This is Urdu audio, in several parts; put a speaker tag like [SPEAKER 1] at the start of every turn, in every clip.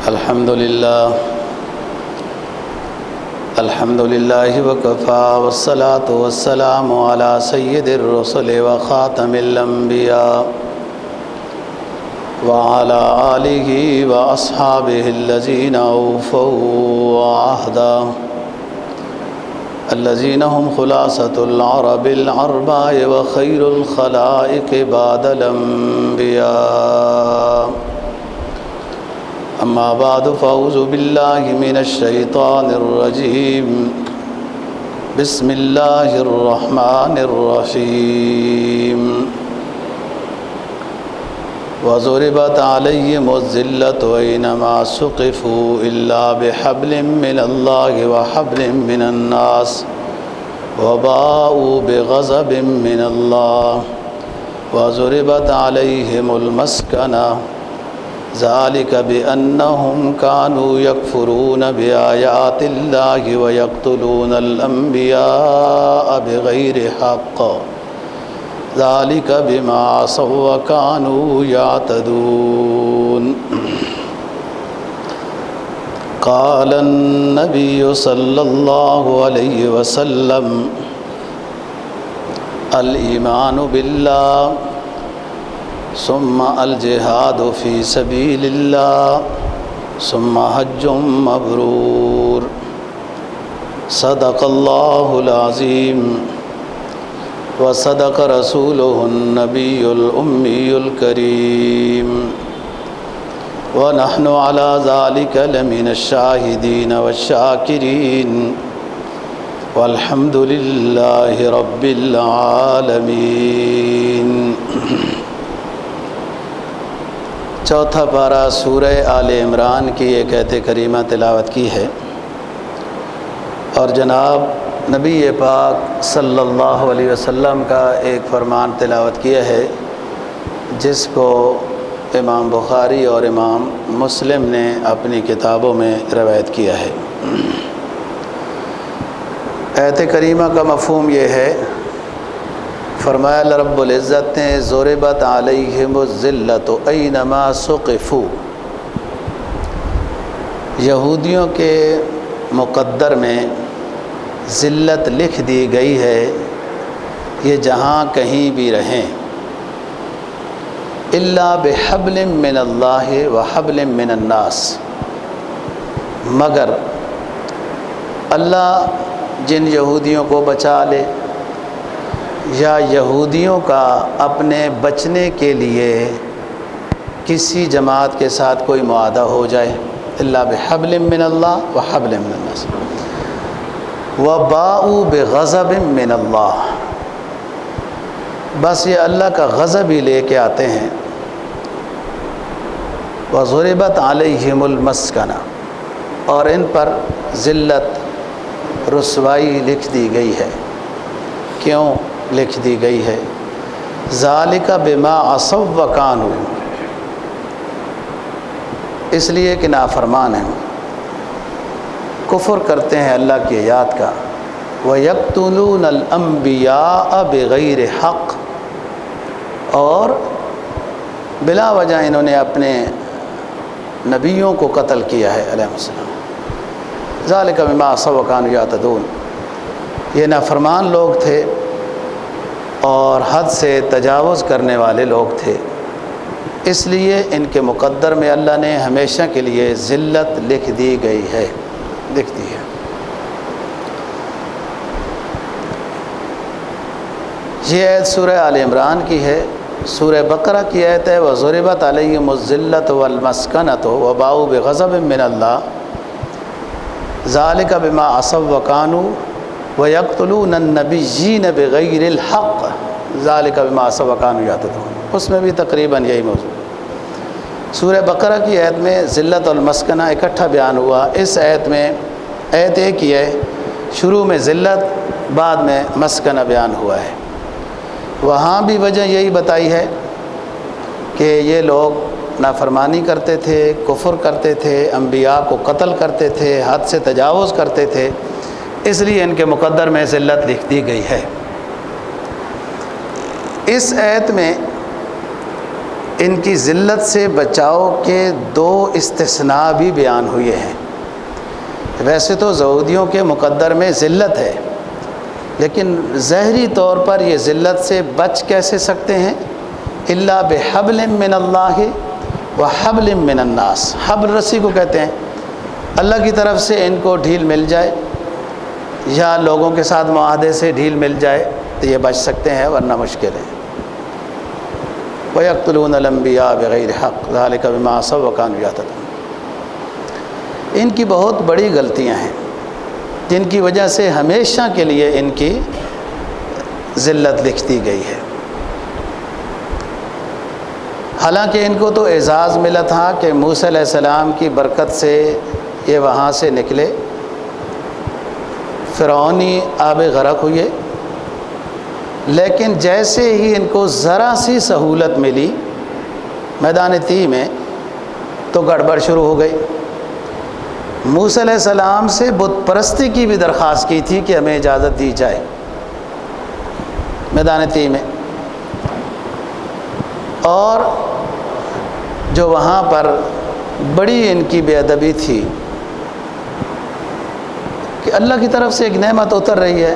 [SPEAKER 1] الحمد لله وكفى والصلاة والسلام على سيد الرسل وخاتم الأنبياء وعلى آله وأصحابه الذين أوفوا عهدا الذين هم خلاصة العرب العرباء وخير الخلائق بعد الأنبياء. أما بعد فأعوذ بالله من الشيطان الرجيم. بسم الله الرحمن الرحيم. وضربت عليهم الذلة أينما ثقفوا إلا بحبل من الله وحبل من الناس وباءوا بغضب من الله وضربت عليهم المسكنة ذلك بأنهم كانوا يكفرون بآيات الله ويقتلون الأنبياء بغير حق ذلك بما عصوا وكانوا يعتدون. قال النبي صلى الله عليه وسلم الإيمان بالله ثم الجهاد في سبيل الله ثم حج مبرور. صدق الله العظيم وصدق رسوله النبي الأمي الكريم ونحن على ذلك لمن الشاهدين والشاكرين والحمد لله رب العالمین. چوتھا پارہ سورہ آل عمران کی ایک آیت کریمہ تلاوت کی ہے اور جناب نبی پاک صلی اللہ علیہ وسلم کا ایک فرمان تلاوت کیا ہے جس کو امام بخاری اور امام مسلم نے اپنی کتابوں میں روایت کیا ہے. آیت کریمہ کا مفہوم یہ ہے، فرمایا اللہ رب العزت نے ضربت علیہم الذلۃ اینما ثقفوا، یہودیوں کے مقدر میں ذلت لکھ دی گئی ہے، یہ جہاں کہیں بھی رہیں. الا بحبل من اللہ وحبل من الناس، مگر اللہ جن یہودیوں کو بچا لے یا یہودیوں کا اپنے بچنے کے لیے کسی جماعت کے ساتھ کوئی معاہدہ ہو جائے. الا بحبل من اللہ وحبل من الناس وباءوا بغضب من اللہ، بس یہ اللہ کا غضب ہی لے کے آتے ہیں. وضربت علیہم المسکنہ، اور ان پر ذلت رسوائی لکھ دی گئی ہے. کیوں لکھ دی گئی ہے؟ ذالک بما عصوا وکانوا، اس لیے کہ نافرمان ہیں، کفر کرتے ہیں اللہ کی آیات کا. وَيَقْتُلُونَ الْأَنْبِيَاءَ بِغَيْرِ حَقٍّ، اور بلا وجہ انہوں نے اپنے نبیوں کو قتل کیا ہے علیہ السلام. ذَلِكَ بِمَا عَصَوْا وَكَانُوا يَعْتَدُونَ، یہ نافرمان لوگ تھے اور حد سے تجاوز کرنے والے لوگ تھے، اس لیے ان کے مقدر میں اللہ نے ہمیشہ کے لیے ذلت لکھ دی گئی ہے، لکھ دی ہے. یہ آیت سورہ آل عمران کی ہے. سورہ بقرہ کی آیت ہے وَضُرِبَتْ عَلَيْهِمُ الذِّلَّةُ وَالْمَسْكَنَةُ وَبَاءُوا بِغَضَبٍ مِّنَ اللَّهِ ذَلِكَ بِمَا عَصَوْا وَكَانُوا وَيَقْتُلُونَ النَّبِيِّينَ بِغَيْرِ الْحَقِّ ذَلِكَ بِمَا عَصَوْا وَكَانُوا يَعْتَدُونَ. اس میں بھی تقریباً یہی موضوع. سورہ بقرہ کی آیت میں ذلت اور مسکنہ اکٹھا بیان ہوا. اس آیت میں آیت ایک ہی ہے، شروع میں ذلت بعد میں مسکنہ بیان ہوا ہے. وہاں بھی وجہ یہی بتائی ہے کہ یہ لوگ نافرمانی کرتے تھے، کفر کرتے تھے، انبیاء کو قتل کرتے تھے، حد سے تجاوز کرتے تھے، اس لیے ان کے مقدر میں ذلت لکھ دی گئی ہے. اس آیت میں ان کی ذلت سے بچاؤ کے 2 استثناء بھی بیان ہوئے ہیں۔ ویسے تو یہودیوں کے مقدر میں ذلت ہے، لیکن ظاہری طور پر یہ ذلت سے بچ کیسے سکتے ہیں؟ الا بحبل من اللہ وحبل من الناس۔ حبل رسی کو کہتے ہیں، اللہ کی طرف سے ان کو ڈھیل مل جائے یا لوگوں کے ساتھ معاہدے سے ڈھیل مل جائے تو یہ بچ سکتے ہیں، ورنہ مشکل ہے۔ وَيَقْتُلُونَ الْأَنْبِيَاءَ بِغَيْرِ حَقٍّ ذَلِكَ بِمَا عَصَوْا وَكَانُوا يَعْتَدُونَ۔ ان کی بہت بڑی غلطیاں ہیں جن کی وجہ سے ہمیشہ کے لیے ان کی ذلت لکھ دی گئی ہے۔ حالانکہ ان کو تو اعزاز ملا تھا کہ موسیٰ علیہ السلام کی برکت سے یہ وہاں سے نکلے، فرعونی آب غرق ہوئے، لیکن جیسے ہی ان کو ذرا سی سہولت ملی میدان طی میں تو گڑبڑ شروع ہو گئی۔ موسیٰ علیہ السلام سے بت پرستی کی بھی درخواست کی تھی کہ ہمیں اجازت دی جائے میدان طی میں، اور جو وہاں پر بڑی ان کی بے ادبی تھی کہ اللہ کی طرف سے ایک نعمت اتر رہی ہے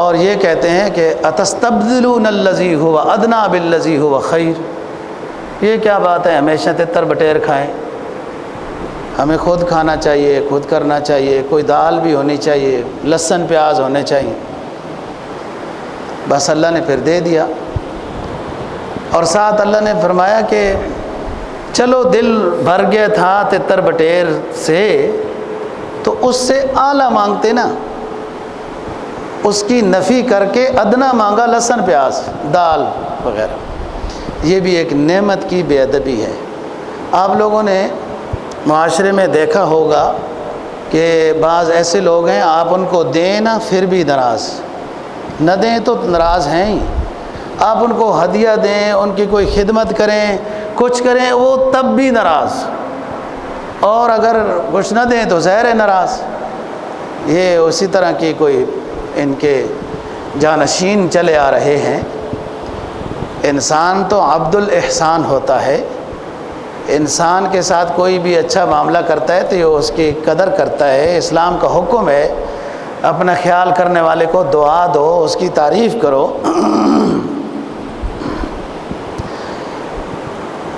[SPEAKER 1] اور یہ کہتے ہیں کہ اتستبدلون الذی هو ادنی بالذی هو خیر۔ یہ کیا بات ہے، ہمیشہ تتر بٹیر کھائیں، ہمیں خود کھانا چاہیے، خود کرنا چاہیے، کوئی دال بھی ہونی چاہیے، لہسن پیاز ہونے چاہیے۔ بس اللہ نے پھر دے دیا، اور ساتھ اللہ نے فرمایا کہ چلو دل بھر گیا تھا تتر بٹیر سے تو اس سے اعلیٰ مانگتے نا، اس کی نفی کر کے ادنا مانگا، لہسن پیاز دال وغیرہ۔ یہ بھی ایک نعمت کی بے ادبی ہے۔ آپ لوگوں نے معاشرے میں دیکھا ہوگا کہ بعض ایسے لوگ ہیں، آپ ان کو دیں نا پھر بھی ناراض، نہ دیں تو ناراض ہیں ہی، آپ ان کو ہدیہ دیں، ان کی کوئی خدمت کریں، کچھ کریں، وہ تب بھی ناراض، اور اگر کچھ نہ دیں تو ظاہر ہے ناراض۔ یہ اسی طرح کی کوئی ان کے جانشین چلے آ رہے ہیں۔ انسان تو عبد الاحسان ہوتا ہے، انسان کے ساتھ کوئی بھی اچھا معاملہ کرتا ہے تو یہ اس کی قدر کرتا ہے۔ اسلام کا حکم ہے اپنا خیال کرنے والے کو دعا دو، اس کی تعریف کرو۔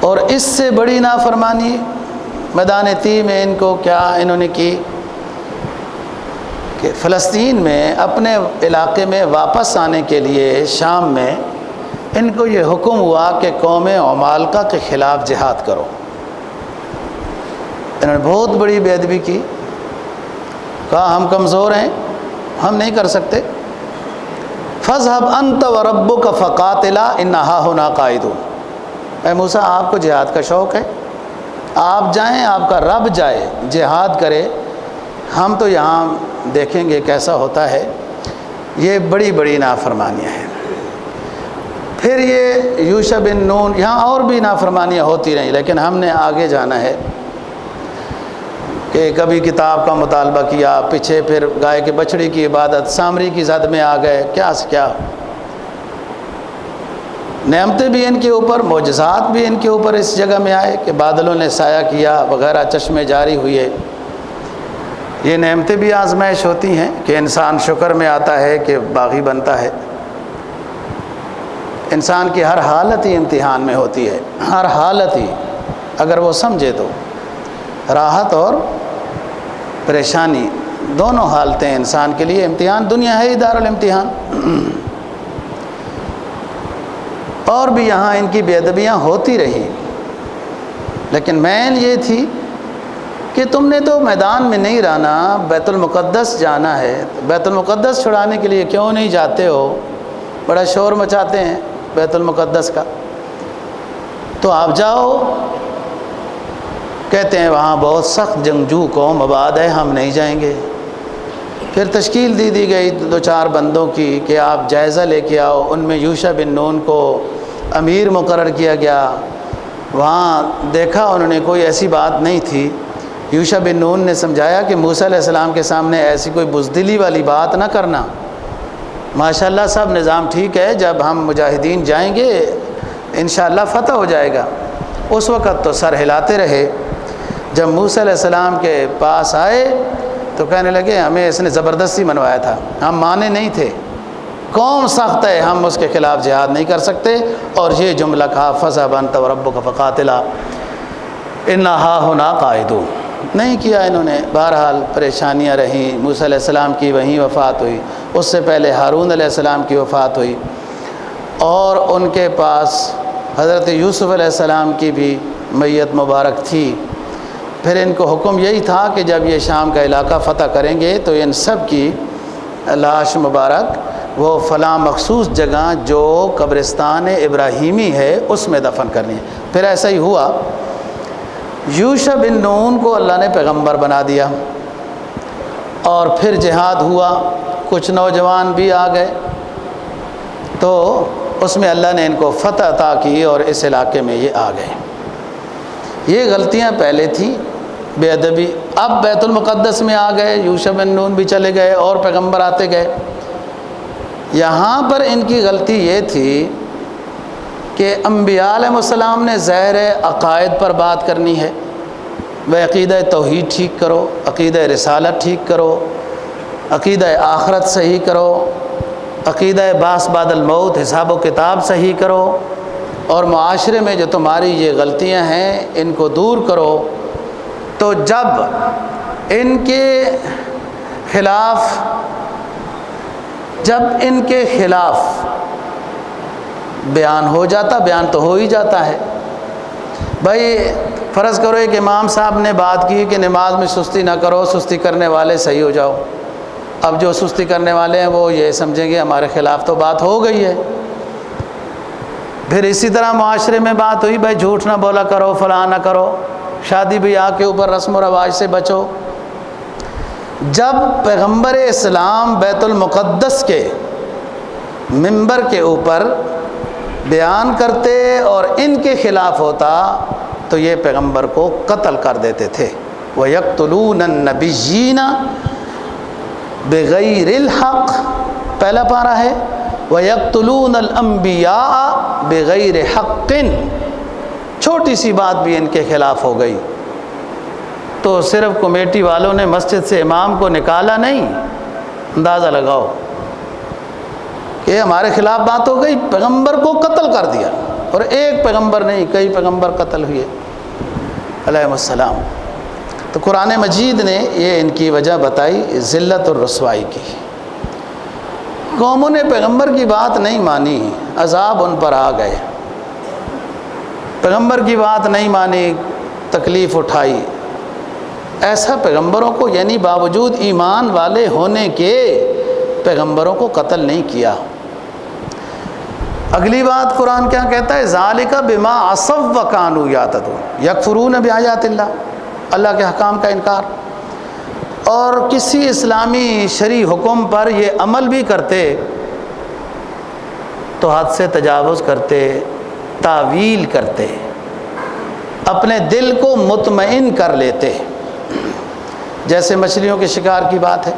[SPEAKER 1] اور اس سے بڑی نافرمانی میدان طی میں ان کو کیا انہوں نے کی کہ فلسطین میں اپنے علاقے میں واپس آنے کے لیے شام میں ان کو یہ حکم ہوا کہ قوم عمالقہ کے خلاف جہاد کرو۔ انہوں نے بہت بڑی بے ادبی کی، کہا ہم کمزور ہیں، ہم نہیں کر سکتے۔ فَاذْهَبْ أَنْتَ وَرَبُّكَ فَقَاتِلَا إِنَّ هَاهُنَا قَاعِدُونَ۔ اے موسیٰ، آپ کو جہاد کا شوق ہے، آپ جائیں، آپ کا رب جائے جہاد کرے، ہم تو یہاں دیکھیں گے کیسا ہوتا ہے۔ یہ بڑی بڑی نافرمانیاں ہیں۔ پھر یہ یوشع بن نون، یہاں اور بھی نافرمانیاں ہوتی رہیں، لیکن ہم نے آگے جانا ہے کہ کبھی کتاب کا مطالبہ کیا، پیچھے پھر گائے کے بچڑی کی عبادت، سامری کی زد میں آ گئے، کیا سے کیا۔ نعمتیں بھی ان کے اوپر، معجزات بھی ان کے اوپر اس جگہ میں آئے کہ بادلوں نے سایہ کیا وغیرہ، چشمے جاری ہوئے۔ یہ نعمتیں بھی آزمائش ہوتی ہیں کہ انسان شکر میں آتا ہے کہ باغی بنتا ہے۔ انسان کی ہر حالت ہی امتحان میں ہوتی ہے، ہر حالت ہی، اگر وہ سمجھے تو۔ راحت اور پریشانی دونوں حالتیں انسان کے لیے امتحان، دنیا ہے ہی دارالامتحان۔ اور بھی یہاں ان کی بے ادبیاں ہوتی رہی، لیکن مین یہ تھی کہ تم نے تو میدان میں نہیں رہنا، بیت المقدس جانا ہے، بیت المقدس چھڑانے کے لیے کیوں نہیں جاتے ہو؟ بڑا شور مچاتے ہیں بیت المقدس کا، تو آپ جاؤ۔ کہتے ہیں وہاں بہت سخت جنگجو قوم آباد ہے، ہم نہیں جائیں گے۔ پھر تشکیل دی گئی 2-4 بندوں کی کہ آپ جائزہ لے کے آؤ۔ ان میں یوشع بن نون کو امیر مقرر کیا گیا۔ وہاں دیکھا انہوں نے کوئی ایسی بات نہیں تھی۔ یوشع بن نون نے سمجھایا کہ موسیٰ علیہ السلام کے سامنے ایسی کوئی بزدلی والی بات نہ کرنا۔ ماشاءاللہ سب نظام ٹھیک ہے، جب ہم مجاہدین جائیں گے انشاءاللہ فتح ہو جائے گا۔ اس وقت تو سر ہلاتے رہے۔ جب موسیٰ علیہ السلام کے پاس آئے تو کہنے لگے ہمیں اس نے زبردستی منوایا تھا، ہم مانے نہیں تھے، قوم سخت ہے، ہم اس کے خلاف جہاد نہیں کر سکتے۔ اور یہ جملہ کہا فَاذْهَبْ أَنْتَ وَرَبُّكَ فَقَاتِلَا إِنَّا هَاهُنَا قَاعِدُونَ۔ نہیں کیا انہوں نے۔ بہرحال پریشانیاں رہیں، موسیٰ علیہ السلام کی وہیں وفات ہوئی، اس سے پہلے ہارون علیہ السلام کی وفات ہوئی، اور ان کے پاس حضرت یوسف علیہ السلام کی بھی میت مبارک تھی۔ پھر ان کو حکم یہی تھا کہ جب یہ شام کا علاقہ فتح کریں گے تو ان سب کی لاش مبارک وہ فلاں مخصوص جگہ جو قبرستان ابراہیمی ہے اس میں دفن کرنی ہے۔ پھر ایسا ہی ہوا، یوشع بن نون کو اللہ نے پیغمبر بنا دیا، اور پھر جہاد ہوا، کچھ نوجوان بھی آ گئے، تو اس میں اللہ نے ان کو فتح عطا کی اور اس علاقے میں یہ آ گئے۔ یہ غلطیاں پہلے تھیں، بے ادبی۔ اب بیت المقدس میں آ گئے، یوشع بن نون بھی چلے گئے اور پیغمبر آتے گئے۔ یہاں پر ان کی غلطی یہ تھی کہ انبیاء علیہ السلام نے ظاہر عقائد پر بات کرنی ہے، وہ عقیدہ توحید ٹھیک کرو، عقیدہ رسالت ٹھیک کرو، عقیدہ آخرت صحیح کرو، عقیدہ بعث بعد الموت حساب و کتاب صحیح کرو، اور معاشرے میں جو تمہاری یہ غلطیاں ہیں ان کو دور کرو۔ تو جب ان کے خلاف بیان ہو جاتا، بیان تو ہو ہی جاتا ہے۔ بھائی فرض کرو ایک امام صاحب نے بات کی کہ نماز میں سستی نہ کرو، سستی کرنے والے صحیح ہو جاؤ۔ اب جو سستی کرنے والے ہیں وہ یہ سمجھیں گے ہمارے خلاف تو بات ہو گئی ہے۔ پھر اسی طرح معاشرے میں بات ہوئی، بھائی جھوٹ نہ بولا کرو، فلاں نہ کرو، شادی بیاہ کے اوپر رسم و رواج سے بچو۔ جب پیغمبر اسلام بیت المقدس کے منبر کے اوپر بیان کرتے اور ان کے خلاف ہوتا تو یہ پیغمبر کو قتل کر دیتے تھے۔ وَيَقْتُلُونَ النَّبِيِّينَ بِغَيْرِ الْحَقِّ، پہلا پارہ ہے، وَيَقْتُلُونَ الْأَنْبِيَاءَ بِغَيْرِ حَقٍّ۔ چھوٹی سی بات بھی ان کے خلاف ہو گئی تو صرف کمیٹی والوں نے مسجد سے امام کو نکالا نہیں، اندازہ لگاؤ کہ ہمارے خلاف بات ہو گئی، پیغمبر کو قتل کر دیا۔ اور ایک پیغمبر نہیں، کئی پیغمبر قتل ہوئے علیہ السلام۔ تو قرآن مجید نے یہ ان کی وجہ بتائی، ذلت اور رسوائی کی۔ قوموں نے پیغمبر کی بات نہیں مانی، عذاب ان پر آ گئے۔ پیغمبر کی بات نہیں مانی، تکلیف اٹھائی۔ ایسا پیغمبروں کو، یعنی باوجود ایمان والے ہونے کے پیغمبروں کو قتل نہیں کیا۔ اگلی بات قرآن کیا کہتا ہے؟ ذالک بما عصوا وکانوا یعتدون یکفرون بآیات اللہ، اللہ کے حکام کا انکار، اور کسی اسلامی شرعی حکم پر یہ عمل بھی کرتے تو حد سے تجاوز کرتے، تعویل کرتے، اپنے دل کو مطمئن کر لیتے۔ جیسے مچھلیوں کے شکار کی بات ہے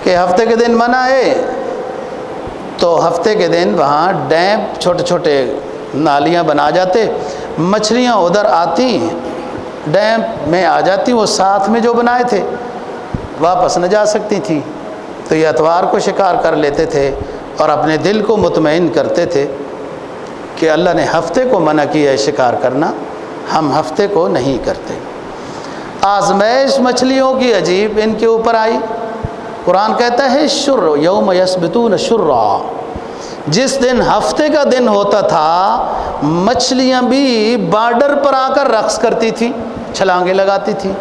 [SPEAKER 1] کہ ہفتے کے دن منع ہے تو ہفتے کے دن وہاں ڈیم، چھوٹے چھوٹے نالیاں بنا جاتے، مچھلیاں ادھر آتی ڈیم میں آ جاتی، وہ ساتھ میں جو بنائے تھے واپس نہ جا سکتی تھیں، تو یہ اتوار کو شکار کر لیتے تھے اور اپنے دل کو مطمئن کرتے تھے کہ اللہ نے ہفتے کو منع کیا ہے شکار کرنا، ہم ہفتے کو نہیں کرتے۔ آزمائش مچھلیوں کی عجیب ان کے اوپر آئی۔ قرآن کہتا ہے شر یوم یسبتون شرا، جس دن ہفتے کا دن ہوتا تھا مچھلیاں بھی بارڈر پر آ کر رقص کرتی تھیں، چھلانگیں لگاتی تھیں،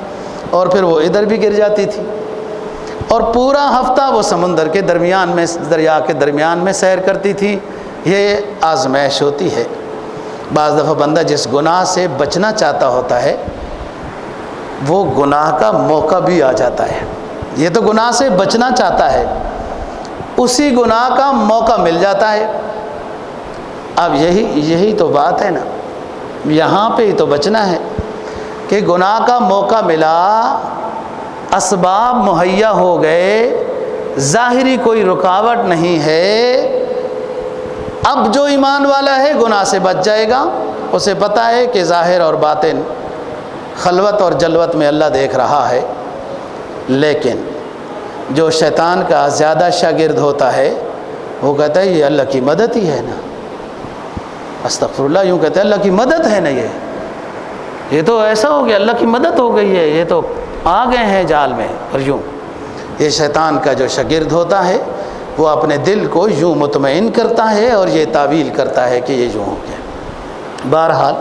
[SPEAKER 1] اور پھر وہ ادھر بھی گر جاتی تھی، اور پورا ہفتہ وہ سمندر کے درمیان میں، دریا کے درمیان میں سیر کرتی تھی۔ یہ آزمائش ہوتی ہے۔ بعض دفعہ بندہ جس گناہ سے بچنا چاہتا ہوتا ہے وہ گناہ کا موقع بھی آ جاتا ہے۔ یہ تو گناہ سے بچنا چاہتا ہے، اسی گناہ کا موقع مل جاتا ہے۔ اب یہی تو بات ہے نا، یہاں پہ ہی تو بچنا ہے کہ گناہ کا موقع ملا، اسباب مہیا ہو گئے، ظاہری کوئی رکاوٹ نہیں ہے، اب جو ایمان والا ہے گناہ سے بچ جائے گا، اسے پتہ ہے کہ ظاہر اور باطن، خلوت اور جلوت میں اللہ دیکھ رہا ہے۔ لیکن جو شیطان کا زیادہ شاگرد ہوتا ہے وہ کہتا ہے یہ اللہ کی مدد ہی ہے نا، استغفر اللہ، یوں کہتا ہے اللہ کی مدد ہے نا، یہ تو ایسا ہو گیا، اللہ کی مدد ہو گئی ہے، یہ تو آ گئے ہیں جال میں۔ اور یوں یہ شیطان کا جو شاگرد ہوتا ہے وہ اپنے دل کو یوں مطمئن کرتا ہے اور یہ تعویل کرتا ہے کہ یہ یوں ہو گیا۔ بہرحال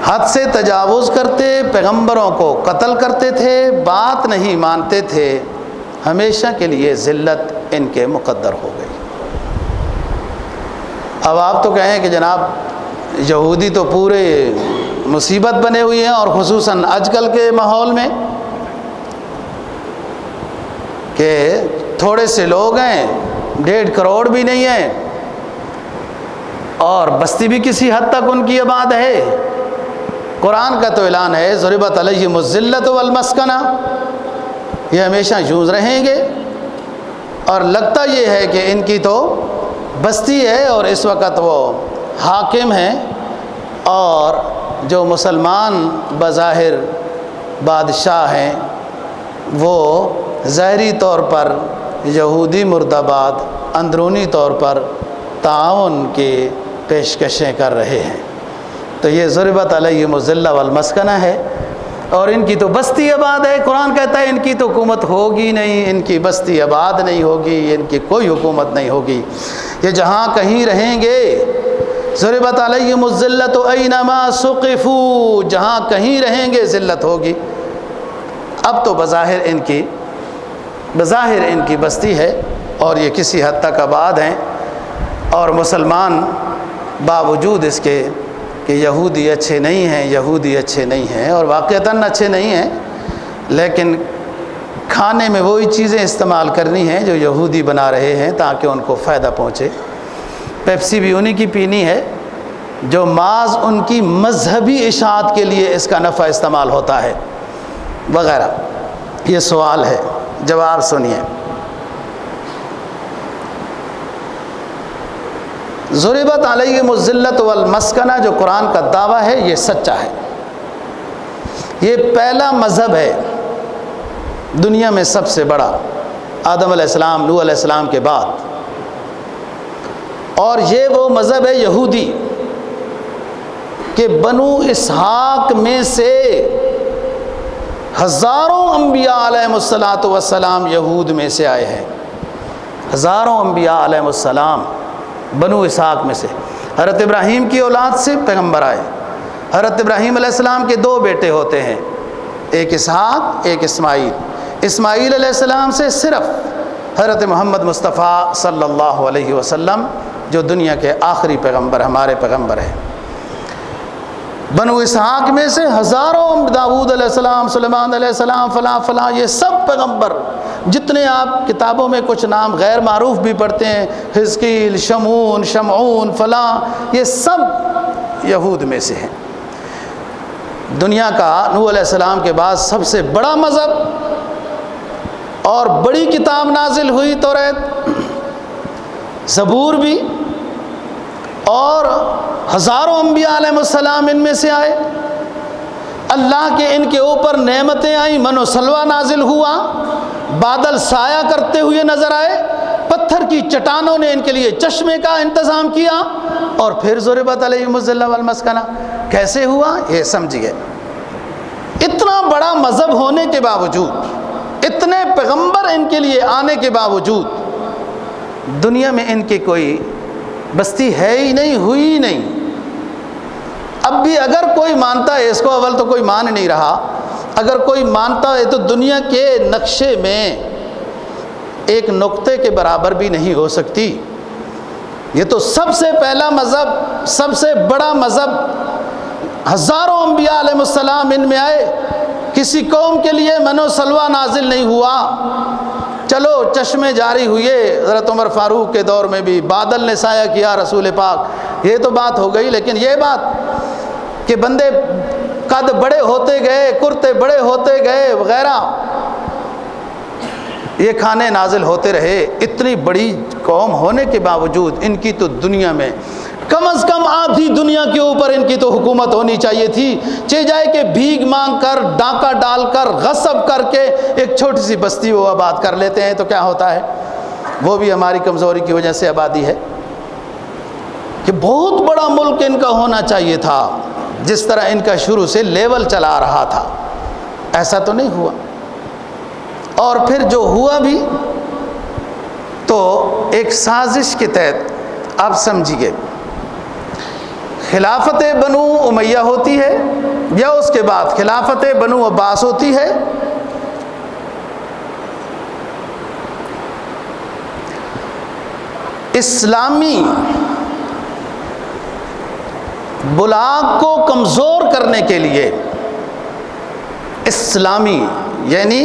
[SPEAKER 1] حد سے تجاوز کرتے، پیغمبروں کو قتل کرتے تھے، بات نہیں مانتے تھے، ہمیشہ کے لیے ذلت ان کے مقدر ہو گئی۔ اب آپ تو کہیں کہ جناب یہودی تو پورے مصیبت بنے ہوئی ہیں، اور خصوصاً آج کل کے ماحول میں کہ تھوڑے سے لوگ ہیں، 1.5 کروڑ بھی نہیں ہیں، اور بستی بھی کسی حد تک ان کی آباد ہے۔ قرآن کا تو اعلان ہے ضربت علیہم الذلۃ والمسکنہ، یہ ہمیشہ یوں رہیں گے، اور لگتا یہ ہے کہ ان کی تو بستی ہے اور اس وقت وہ حاکم ہیں، اور جو مسلمان بظاہر بادشاہ ہیں وہ ظاہری طور پر یہودی مرد آباد، اندرونی طور پر تعاون کی پیشکشیں کر رہے ہیں۔ تو یہ ضربت علیہم الذلۃ والمسکنہ ہے، اور ان کی تو بستی آباد ہے۔ قرآن کہتا ہے ان کی تو حکومت ہوگی نہیں، ان کی بستی آباد نہیں ہوگی، ان کی کوئی حکومت نہیں ہوگی، یہ جہاں کہیں رہیں گے۔ ضربت علیہم الذلۃ اینما ثقفوا، جہاں کہیں رہیں گے ذلت ہوگی۔ اب تو بظاہر ان کی بستی ہے اور یہ کسی حد تک آباد ہیں، اور مسلمان باوجود اس کے کہ یہودی اچھے نہیں ہیں اور واقعتاً اچھے نہیں ہیں، لیکن کھانے میں وہی چیزیں استعمال کرنی ہیں جو یہودی بنا رہے ہیں تاکہ ان کو فائدہ پہنچے۔ پیپسی بھی انہی کی پینی ہے جو محض ان کی مذہبی اشاعت کے لیے اس کا نفع استعمال ہوتا ہے وغیرہ۔ یہ سوال ہے، جواب سنیے۔ ضربت علیہم الذلۃ والمسکنہ جو قرآن کا دعویٰ ہے یہ سچا ہے۔ یہ پہلا مذہب ہے دنیا میں سب سے بڑا، آدم علیہ السلام، نوح علیہ السلام کے بعد، اور یہ وہ مذہب ہے یہودی کہ بنو اسحاق میں سے ہزاروں انبیاء علیہم السلام یہود میں سے آئے ہیں، ہزاروں انبیاء علیہم السلام بنو اسحاق میں سے۔ حضرت ابراہیم کی اولاد سے پیغمبر آئے۔ حضرت ابراہیم علیہ السلام کے 2 بیٹے ہوتے ہیں، ایک اسحاق ایک اسماعیل۔ اسماعیل علیہ السلام سے صرف حضرت محمد مصطفیٰ صلی اللہ علیہ وسلم جو دنیا کے آخری پیغمبر، ہمارے پیغمبر ہیں۔ بنو اسحاق میں سے ہزاروں، داؤد علیہ السلام، سلیمان علیہ السلام، فلاں فلاں، یہ سب پیغمبر جتنے آپ کتابوں میں کچھ نام غیر معروف بھی پڑھتے ہیں، حزقیل، شمعون فلاں، یہ سب یہود میں سے ہیں۔ دنیا کا نوح علیہ السلام کے بعد سب سے بڑا مذہب اور بڑی کتاب نازل ہوئی توریت، زبور بھی، اور ہزاروں انبیاء علیہ السلام ان میں سے آئے۔ اللہ کے ان کے اوپر نعمتیں آئیں، من و سلوہ نازل ہوا، بادل سایہ کرتے ہوئے نظر آئے، پتھر کی چٹانوں نے ان کے لیے چشمے کا انتظام کیا، اور پھر ضربت علیہم الذلۃ والمسکنہ۔ کیسے ہوا یہ سمجھیے۔ اتنا بڑا مذہب ہونے کے باوجود، اتنے پیغمبر ان کے لیے آنے کے باوجود، دنیا میں ان کی کوئی بستی ہے ہی نہیں، ہوئی ہی نہیں۔ اب بھی اگر کوئی مانتا ہے اس کو، اول تو کوئی مان نہیں رہا، اگر کوئی مانتا ہے تو دنیا کے نقشے میں ایک نقطے کے برابر بھی نہیں ہو سکتی۔ یہ تو سب سے پہلا مذہب، سب سے بڑا مذہب، ہزاروں انبیاء علیہ السلام ان میں آئے، کسی قوم کے لیے من و سلوہ نازل نہیں ہوا۔ چلو چشمے جاری ہوئے، حضرت عمر فاروق کے دور میں بھی بادل نے سایہ کیا رسول پاک، یہ تو بات ہو گئی، لیکن یہ بات کہ بندے قد بڑے ہوتے گئے، کرتے بڑے ہوتے گئے وغیرہ، یہ کھانے نازل ہوتے رہے، اتنی بڑی قوم ہونے کے باوجود ان کی تو دنیا میں کم از کم آدھی دنیا کے اوپر ان کی تو حکومت ہونی چاہیے تھی، چاہے جائے کہ بھیک مانگ کر، ڈاکہ ڈال کر، غصب کر کے ایک چھوٹی سی بستی وہ آباد کر لیتے ہیں تو کیا ہوتا ہے؟ وہ بھی ہماری کمزوری کی وجہ سے آبادی ہے کہ بہت بڑا ملک ان کا ہونا چاہیے تھا، جس طرح ان کا شروع سے لیول چلا رہا تھا، ایسا تو نہیں ہوا۔ اور پھر جو ہوا بھی تو ایک سازش کے تحت، آپ سمجھیے، خلافت بنو امیہ ہوتی ہے یا اس کے بعد خلافت بنو عباس ہوتی ہے، اسلامی بلاغ کو کمزور کرنے کے لیے، اسلامی یعنی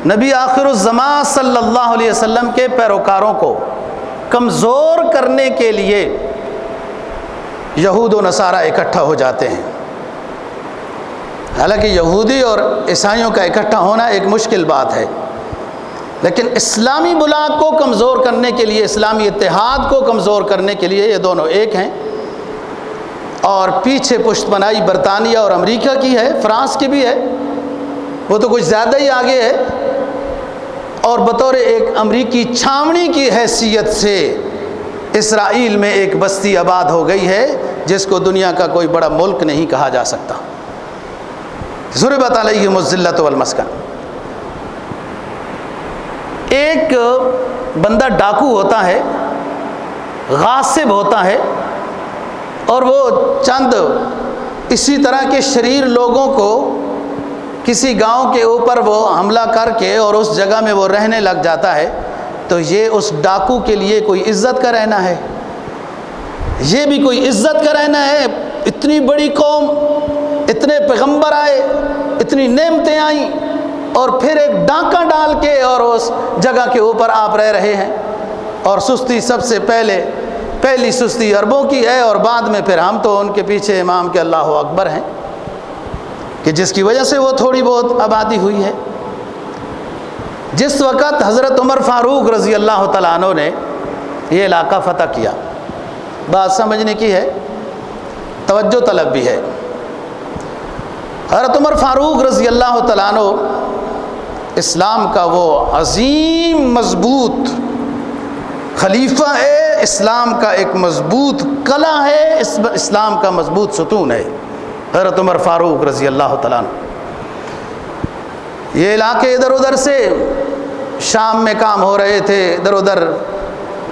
[SPEAKER 1] نبی آخر الزمان صلی اللہ علیہ وسلم کے پیروکاروں کو کمزور کرنے کے لیے یہود و نصارہ اکٹھا ہو جاتے ہیں۔ حالانکہ یہودی اور عیسائیوں کا اکٹھا ہونا ایک مشکل بات ہے، لیکن اسلامی بلاغ کو کمزور کرنے کے لیے، اسلامی اتحاد کو کمزور کرنے کے لیے یہ دونوں ایک ہیں۔ اور پیچھے پشت پناہی برطانیہ اور امریکہ کی ہے، فرانس کی بھی ہے، وہ تو کچھ زیادہ ہی آگے ہے، اور بطور ایک امریکی چھاؤنی کی حیثیت سے اسرائیل میں ایک بستی آباد ہو گئی ہے جس کو دنیا کا کوئی بڑا ملک نہیں کہا جا سکتا۔ ضربت علیہم الذلۃ والمسکن۔ ایک بندہ ڈاکو ہوتا ہے، غاصب ہوتا ہے، اور وہ چند اسی طرح کے شریر لوگوں کو کسی گاؤں کے اوپر وہ حملہ کر کے اور اس جگہ میں وہ رہنے لگ جاتا ہے، تو یہ اس ڈاکو کے لیے کوئی عزت کا رہنا ہے؟ یہ بھی کوئی عزت کا رہنا ہے؟ اتنی بڑی قوم، اتنے پیغمبر آئے، اتنی نعمتیں آئیں، اور پھر ایک ڈاکہ ڈال کے اور اس جگہ کے اوپر آپ رہ رہے ہیں، اور سستی سب سے پہلی سستی عربوں کی ہے، اور بعد میں پھر ہم تو ان کے پیچھے امام کے اللہ اکبر ہیں، کہ جس کی وجہ سے وہ تھوڑی بہت آبادی ہوئی ہے۔ جس وقت حضرت عمر فاروق رضی اللہ تعالیٰ عنہ نے یہ علاقہ فتح کیا، بات سمجھنے کی ہے، توجہ طلب بھی ہے۔ حضرت عمر فاروق رضی اللہ تعالیٰ عنہ اسلام کا وہ عظیم مضبوط خلیفہ ہے، اسلام کا ایک مضبوط قلعہ ہے، اسلام کا مضبوط ستون ہے حضرت عمر فاروق رضی اللہ تعالیٰ عنہ۔ یہ علاقے ادھر ادھر سے شام میں کام ہو رہے تھے، ادھر ادھر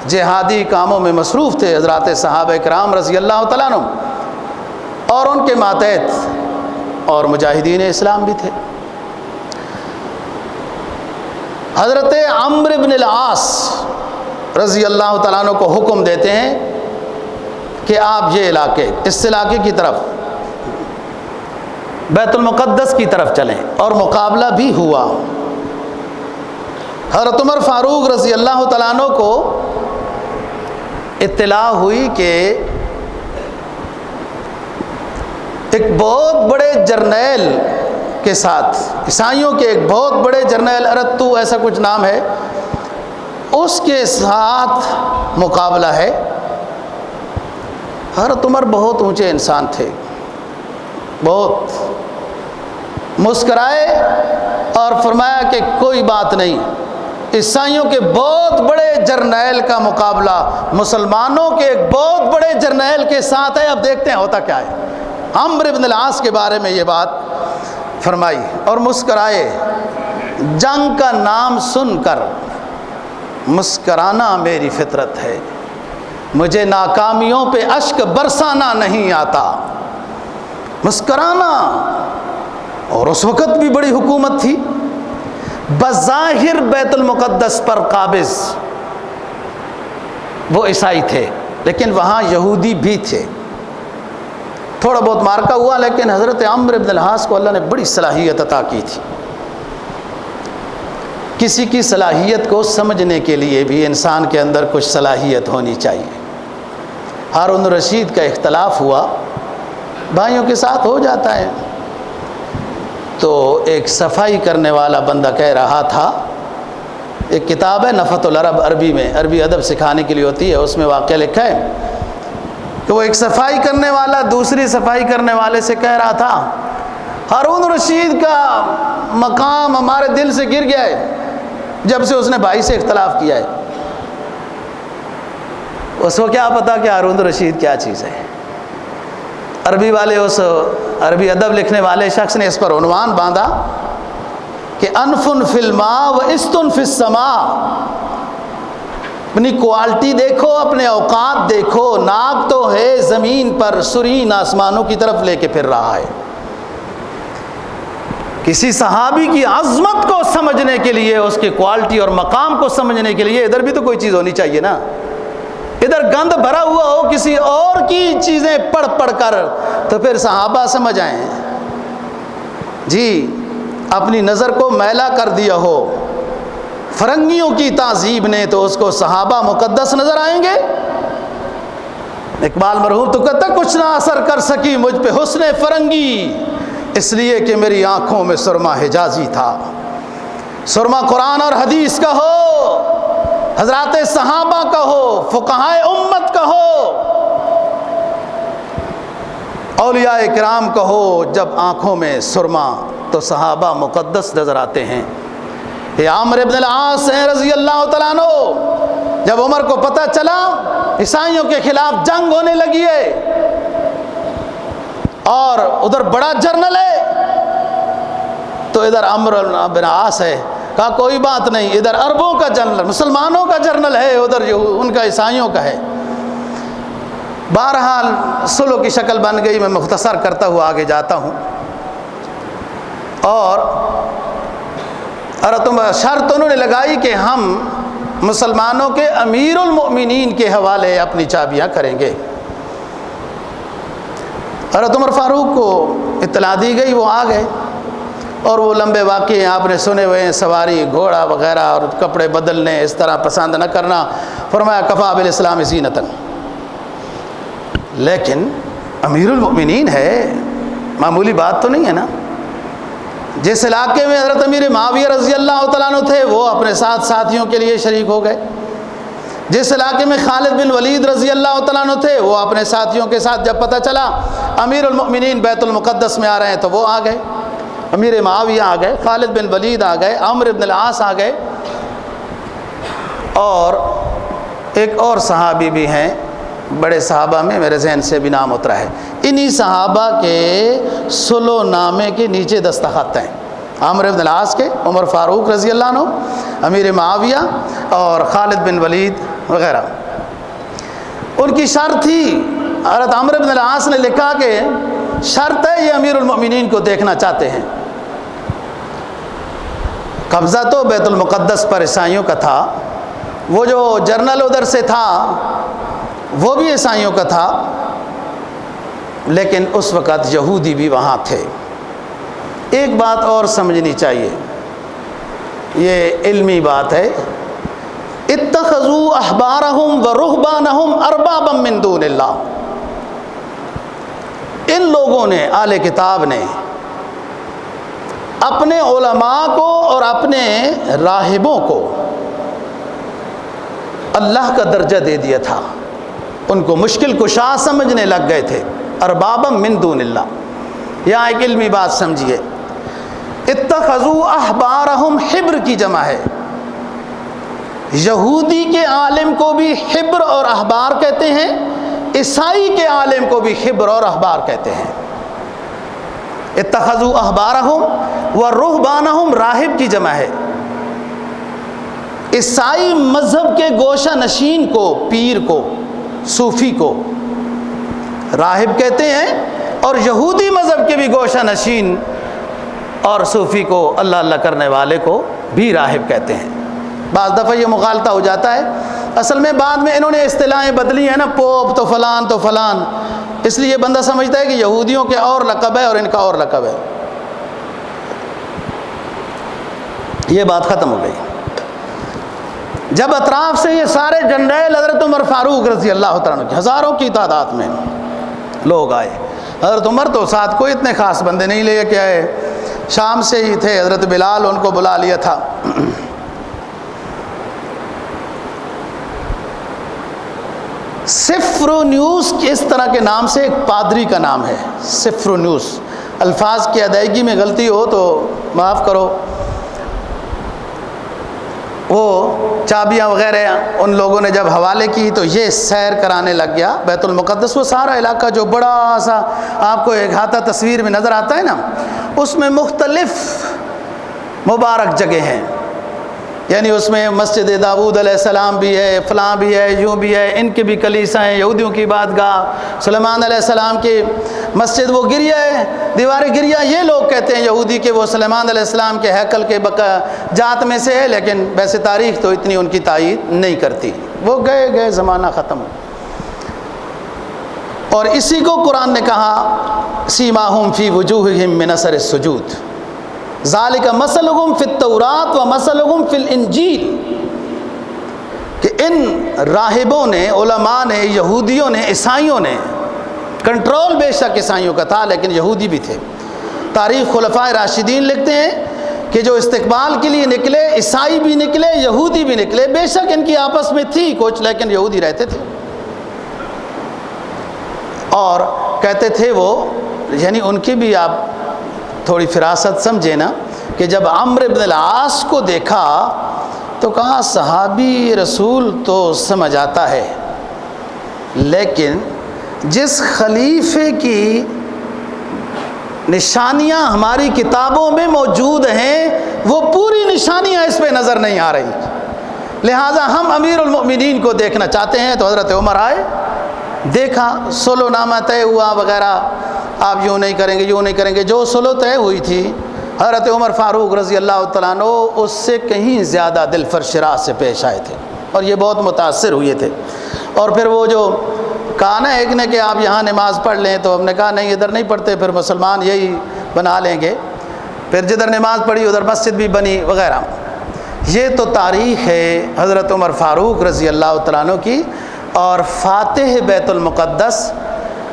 [SPEAKER 1] جہادی کاموں میں مصروف تھے حضرات صحابہ کرام رضی اللہ تعالیٰ عنہ، اور ان کے ماتحت اور مجاہدین اسلام بھی تھے۔ حضرت عمرو بن العاص رضی اللہ تعالیٰ عنہ کو حکم دیتے ہیں کہ آپ یہ علاقے، اس علاقے کی طرف، بیت المقدس کی طرف چلیں، اور مقابلہ بھی ہوا۔ حضرت عمر فاروق رضی اللہ تعالیٰ عنہ کو اطلاع ہوئی کہ ایک بہت بڑے جرنیل کے ساتھ، عیسائیوں کے ایک بہت بڑے جرنیل ارتو ایسا کچھ نام ہے، اس کے ساتھ مقابلہ ہے۔ حضرت عمر بہت اونچے انسان تھے، بہت مسکرائے اور فرمایا کہ کوئی بات نہیں، عیسائیوں کے بہت بڑے جرنیل کا مقابلہ مسلمانوں کے ایک بہت بڑے جرنیل کے ساتھ ہے، اب دیکھتے ہیں ہوتا کیا ہے۔ عمرو بن العاص کے بارے میں یہ بات فرمائی اور مسکرائے۔ جنگ کا نام سن کر مسکرانا میری فطرت ہے، مجھے ناکامیوں پہ اشک برسانا نہیں آتا۔ مسکرانا، اور اس وقت بھی بڑی حکومت تھی، بظاہر بیت المقدس پر قابض وہ عیسائی تھے، لیکن وہاں یہودی بھی تھے۔ تھوڑا بہت مارکا ہوا، لیکن حضرت عمرو بن العاص کو اللہ نے بڑی صلاحیت عطا کی تھی۔ کسی کی صلاحیت کو سمجھنے کے لیے بھی انسان کے اندر کچھ صلاحیت ہونی چاہیے۔ ہارون رشید کا اختلاف ہوا، بھائیوں کے ساتھ ہو جاتا ہے، تو ایک صفائی کرنے والا بندہ کہہ رہا تھا ایک کتاب ہے نفحۃ العرب، عربی میں، عربی ادب سکھانے کے لیے ہوتی ہے، اس میں واقعہ لکھا ہے کہ وہ ایک صفائی کرنے والا دوسری صفائی کرنے والے سے کہہ رہا تھا ہارون رشید کا مقام ہمارے دل سے گر گیا ہے جب سے اس نے بھائی سے اختلاف کیا ہے۔ اس کو کیا پتا کہ ہارون رشید کیا چیز ہے۔ عربی والے، اس عربی ادب لکھنے والے شخص نے اس پر عنوان باندھا کہ انفن فی الماء و استن فی السماء، اپنی کوالٹی دیکھو، اپنے اوقات دیکھو، ناک تو ہے زمین پر، سرین آسمانوں کی طرف لے کے پھر رہا ہے۔ کسی صحابی کی عظمت کو سمجھنے کے لیے، اس کی کوالٹی اور مقام کو سمجھنے کے لیے ادھر بھی تو کوئی چیز ہونی چاہیے نا۔ ادھر گند بھرا ہوا ہو کسی اور کی چیزیں پڑھ پڑھ کر، تو پھر صحابہ سمجھ آئیں جی اپنی نظر کو میلا کر دیا ہو فرنگیوں کی تہذیب نے، تو اس کو صحابہ مقدس نظر آئیں گے؟ اقبال مرحوم تو کہتا کچھ نہ اثر کر سکی مجھ پہ حسن فرنگی، اس لیے کہ میری آنکھوں میں سرما حجازی تھا۔ سرما قرآن اور حدیث کا ہو، حضرات صحابہ کا ہو، فقہائے امت کا ہو، اولیاء کرام کا ہو، جب آنکھوں میں سرما تو صحابہ مقدس نظر آتے ہیں۔ یہ عمرو بن العاص رضی اللہ تعالیٰ عنہ، جب عمر کو پتہ چلا عیسائیوں کے خلاف جنگ ہونے لگی ہے اور ادھر بڑا جرنل ہے تو ادھر عمرو بن العاص ہے، کہا کوئی بات نہیں، ادھر عربوں کا جنرل، مسلمانوں کا جنرل ہے، ادھر جو ان کا عیسائیوں کا ہے۔ بہرحال صلح کی شکل بن گئی۔ میں مختصر کرتا ہوا آگے جاتا ہوں۔ اور شرط انہوں نے لگائی کہ ہم مسلمانوں کے امیر المؤمنین کے حوالے اپنی چابیاں کریں گے۔ حضرت عمر فاروق کو اطلاع دی گئی، وہ آ گئے، اور وہ لمبے واقعے آپ نے سنے ہوئے ہیں، سواری گھوڑا وغیرہ اور کپڑے بدلنے اس طرح پسند نہ کرنا۔ فرمایا کفا بالاسلام زینتاً، لیکن امیر المؤمنین ہے، معمولی بات تو نہیں ہے نا۔ جس علاقے میں حضرت امیر معاویہ رضی اللہ تعالیٰ عنہ تھے وہ اپنے ساتھ ساتھیوں کے لیے شریک ہو گئے، جس علاقے میں خالد بن ولید رضی اللہ تعالیٰ عنہ تھے وہ اپنے ساتھیوں کے ساتھ، جب پتہ چلا امیر المؤمنین بیت المقدس میں آ رہے ہیں تو وہ آ گئے، امیر معاویہ آ گئے، خالد بن ولید آ گئے، عمرو بن العاص آ گئے، اور ایک اور صحابی بھی ہیں، بڑے صحابہ میں میرے ذہن سے بھی نام اترا ہے۔ انہی صحابہ کے صلح نامے کے نیچے دستخط ہیں، عمرو بن العاص کے، عمر فاروق رضی اللہ عنہ، امیر معاویہ اور خالد بن ولید وغیرہ۔ ان کی شرط تھی، حضرت عمرو بن العاص نے لکھا کہ شرط ہے یہ امیر المؤمنین کو دیکھنا چاہتے ہیں۔ قبضہ تو بیت المقدس پر عیسائیوں کا تھا، وہ جو جرنل ادھر سے تھا وہ بھی عیسائیوں کا تھا، لیکن اس وقت یہودی بھی وہاں تھے۔ ایک بات اور سمجھنی چاہیے، یہ علمی بات ہے، اتخذوا احبارہم و رہبانہم اربابا من دون اللہ، ان لوگوں نے، اہل کتاب نے، اپنے علماء کو اور اپنے راہبوں کو اللہ کا درجہ دے دیا تھا، ان کو مشکل کشا سمجھنے لگ گئے تھے، اربابا من دون اللہ۔ یہاں ایک علمی بات سمجھیے، اتخذوا احبارہم، حبر کی جمع ہے، یہودی کے عالم کو بھی حبر اور احبار کہتے ہیں، عیسائی کے عالم کو بھی حبر اور احبار کہتے ہیں۔ اتخذوا احبارہم و رہبانہم، راہب کی جمع ہے، عیسائی مذہب کے گوشہ نشین کو، پیر کو، صوفی کو راہب کہتے ہیں، اور یہودی مذہب کے بھی گوشہ نشین اور صوفی کو، اللہ اللہ کرنے والے کو بھی راہب کہتے ہیں۔ بعض دفعہ یہ مغالطہ ہو جاتا ہے، اصل میں بعد میں انہوں نے اصطلاحیں بدلی ہیں نا، پوپ تو فلان تو فلان، اس لیے بندہ سمجھتا ہے کہ یہودیوں کے اور لقب ہے اور ان کا اور لقب ہے۔ یہ بات ختم ہو گئی جب اطراف سے یہ سارے جنرل حضرت عمر فاروق رضی اللہ تعالیٰ عنہ، ہزاروں کی تعداد میں لوگ آئے۔ حضرت عمر تو ساتھ کوئی اتنے خاص بندے نہیں لے کے آئے، شام سے ہی تھے، حضرت بلال ان کو بلا لیا تھا۔ سفرونیوس اس طرح کے نام سے ایک پادری کا نام ہے، سفرونیوس۔ الفاظ کی ادائیگی میں غلطی ہو تو معاف کرو۔ وہ چابیاں وغیرہ ان لوگوں نے جب حوالے کی تو یہ سیر کرانے لگ گیا بیت المقدس۔ وہ سارا علاقہ جو بڑا سا آپ کو ایک ہاتھا تصویر میں نظر آتا ہے نا، اس میں مختلف مبارک جگہ ہیں، یعنی اس میں مسجد داؤد علیہ السلام بھی ہے، فلاں بھی ہے، یوں بھی ہے، ان کی بھی کلیسا ہیں، یہودیوں کی بادگاہ، سلیمان علیہ السلام کی مسجد وہ گریا ہے، دیوار گریا۔ یہ لوگ کہتے ہیں یہودی کہ وہ سلیمان علیہ السلام کے ہیکل کے جات میں سے ہے، لیکن ویسے تاریخ تو اتنی ان کی تائید نہیں کرتی۔ وہ گئے زمانہ ختم۔ اور اسی کو قرآن نے کہا سیماہم فی وجوہہم من اثر السجود، ذالک مثلہم فی التوراۃ و مثلہم فی الانجیل، کہ ان راہبوں نے، علماء نے، یہودیوں نے، عیسائیوں نے، کنٹرول بے شک عیسائیوں کا تھا لیکن یہودی بھی تھے۔ تاریخ خلفائے راشدین لکھتے ہیں کہ جو استقبال کے لیے نکلے عیسائی بھی نکلے، یہودی بھی نکلے، بے شک ان کی آپس میں تھی کچھ، لیکن یہودی رہتے تھے۔ اور کہتے تھے وہ، یعنی ان کی بھی آپ تھوڑی فراست سمجھے نا، کہ جب عمرو بن العاص کو دیکھا تو کہا صحابی رسول تو سمجھ آتا ہے، لیکن جس خلیفے کی نشانیاں ہماری کتابوں میں موجود ہیں وہ پوری نشانیاں اس پہ نظر نہیں آ رہی، لہٰذا ہم امیر المؤمنین کو دیکھنا چاہتے ہیں۔ تو حضرت عمر آئے، دیکھا، صلح نامہ طے ہوا وغیرہ، آپ یوں نہیں کریں گے، یوں نہیں کریں گے، جو صلح طے ہوئی تھی حضرت عمر فاروق رضی اللہ تعالیٰ عنہ اس سے کہیں زیادہ دل فرشراہ سے پیش آئے تھے اور یہ بہت متاثر ہوئے تھے۔ اور پھر وہ جو کہا نا ایک نے کہ آپ یہاں نماز پڑھ لیں، تو ہم نے کہا نہیں ادھر نہیں پڑھتے، پھر مسلمان یہی بنا لیں گے، پھر جدھر نماز پڑھی ادھر مسجد بھی بنی وغیرہ۔ یہ تو تاریخ ہے حضرت عمر فاروق رضی اللہ تعالیٰ عنہ کی۔ اور فاتح بیت المقدس